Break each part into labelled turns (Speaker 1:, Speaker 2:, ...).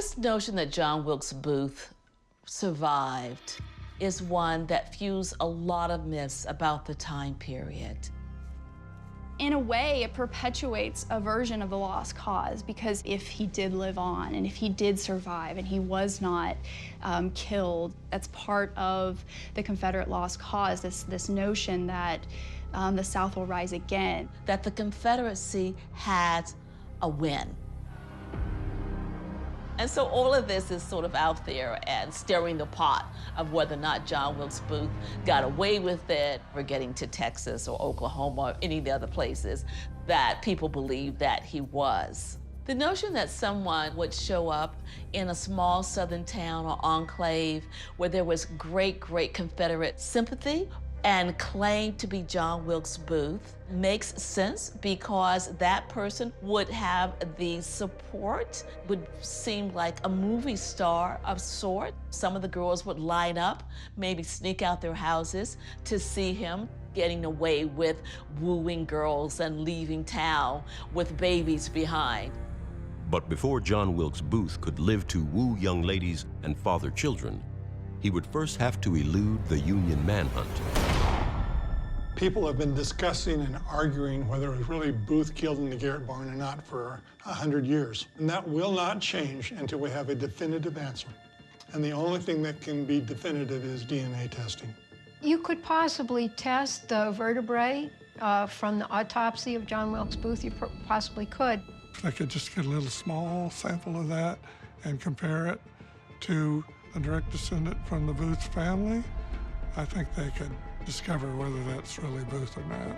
Speaker 1: This notion that John Wilkes Booth survived is one that fused a lot of myths about the time period.
Speaker 2: In a way, it perpetuates a version of the lost cause, because if he did live on and if he did survive and he was not killed, that's part of the Confederate lost cause, this notion that the South will rise again.
Speaker 1: That the Confederacy had a win. And so all of this is sort of out there and stirring the pot of whether or not John Wilkes Booth got away with it. We're getting to Texas or Oklahoma or any of the other places that people believe that he was. The notion that someone would show up in a small southern town or enclave where there was great Confederate sympathy and claim to be John Wilkes Booth makes sense, because that person would have the support, would seem like a movie star of sort. Some of the girls would line up, maybe sneak out their houses to see him, getting away with wooing girls and leaving town with babies behind.
Speaker 3: But before John Wilkes Booth could live to woo young ladies and father children, he would first have to elude the Union manhunt.
Speaker 4: People have been discussing and arguing whether it was really Booth killed in the Garrett barn or not for 100 years. And that will not change until we have a definitive answer. And the only thing that can be definitive is DNA testing.
Speaker 5: You could possibly test the vertebrae from the autopsy of John Wilkes Booth. You possibly could.
Speaker 6: If I could just get a little small sample of that and compare it to a direct descendant from the Booth family, I think they could discover whether that's really Booth or not.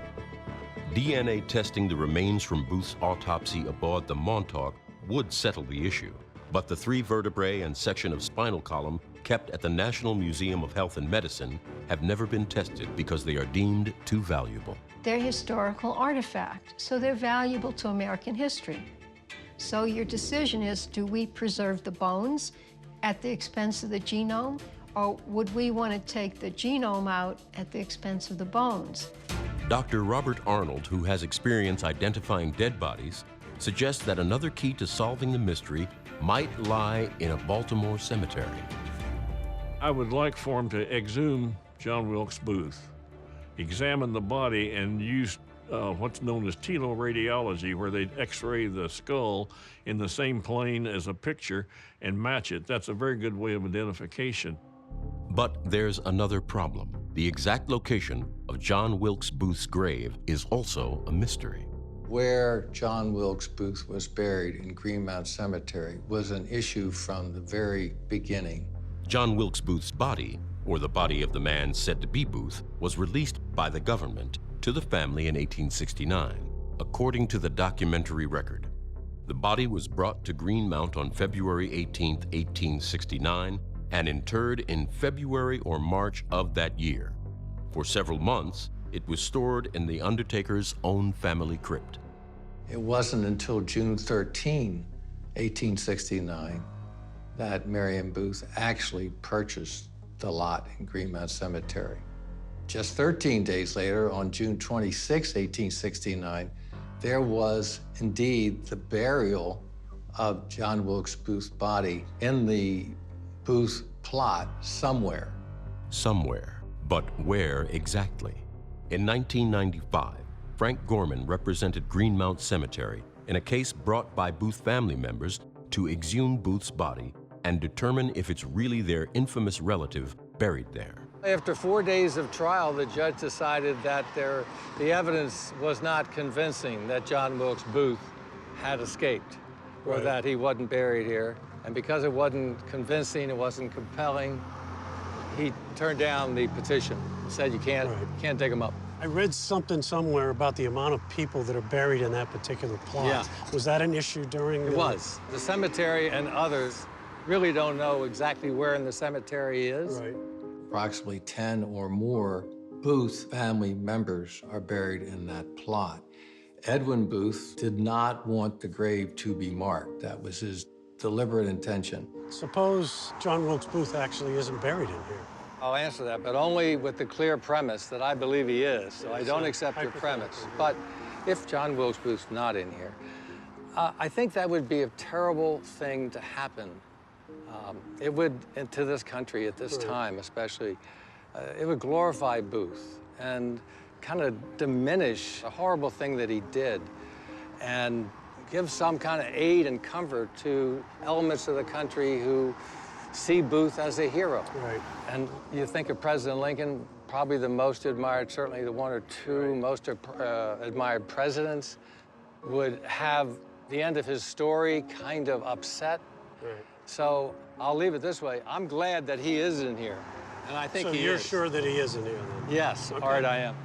Speaker 3: DNA testing the remains from Booth's autopsy aboard the Montauk would settle the issue. But the 3 vertebrae and section of spinal column kept at the National Museum of Health and Medicine have never been tested because they are deemed too valuable.
Speaker 5: They're historical artifact, so they're valuable to American history. So your decision is, do we preserve the bones at the expense of the genome, or would we want to take the genome out at the expense of the bones?
Speaker 3: Dr. Robert Arnold, who has experience identifying dead bodies, suggests that another key to solving the mystery might lie in a Baltimore cemetery.
Speaker 7: I would like for him to exhume John Wilkes Booth, examine the body, and use what's known as teleradiology, where they'd x-ray the skull in the same plane as a picture and match it. That's a very good way of identification.
Speaker 3: But there's another problem. The exact location of John Wilkes Booth's grave is also a mystery.
Speaker 8: Where John Wilkes Booth was buried in Greenmount Cemetery was an issue from the very beginning.
Speaker 3: John Wilkes Booth's body, or the body of the man said to be Booth, was released by the government to the family in 1869, according to the documentary record. The body was brought to Greenmount on February 18, 1869, and interred in February or March of that year. For several months, it was stored in the undertaker's own family crypt.
Speaker 8: It wasn't until June 13, 1869, that Marion Booth actually purchased the lot in Greenmount Cemetery. Just 13 days later, on June 26, 1869, there was indeed the burial of John Wilkes Booth's body in the Booth plot somewhere.
Speaker 3: Somewhere, but where exactly? In 1995, Frank Gorman represented Greenmount Cemetery in a case brought by Booth family members to exhume Booth's body and determine if it's really their infamous relative buried there.
Speaker 8: After 4 days of trial, the judge decided that the evidence was not convincing that John Wilkes Booth had escaped, or that he wasn't buried here. And because it wasn't convincing, it wasn't compelling, he turned down the petition, said you can't dig him up.
Speaker 9: I read something somewhere about the amount of people that are buried in that particular plot.
Speaker 8: Yeah.
Speaker 9: Was that an issue during
Speaker 8: It was. The cemetery and others really don't know exactly where in the cemetery he is.
Speaker 9: Right.
Speaker 8: Approximately 10 or more Booth family members are buried in that plot. Edwin Booth did not want the grave to be marked. That was his deliberate intention.
Speaker 9: Suppose John Wilkes Booth actually isn't buried in here.
Speaker 8: I'll answer that, but only with the clear premise that I believe he is. So I don't accept your premise. But if John Wilkes Booth's not in here, I think that would be a terrible thing to happen It would, and to this country at this time especially, it would glorify Booth and kind of diminish a horrible thing that he did and give some kind of aid and comfort to elements of the country who see Booth as a hero.
Speaker 9: Right.
Speaker 8: And you think of President Lincoln, probably the most admired, certainly the one or two most admired presidents, would have the end of his story kind of upset.
Speaker 9: Right.
Speaker 8: So I'll leave it this way. I'm glad that he is in here. And I think
Speaker 9: so
Speaker 8: he
Speaker 9: you're
Speaker 8: is.
Speaker 9: sure that he is in here then?
Speaker 8: Yes,
Speaker 9: Okay.
Speaker 8: Art, I am.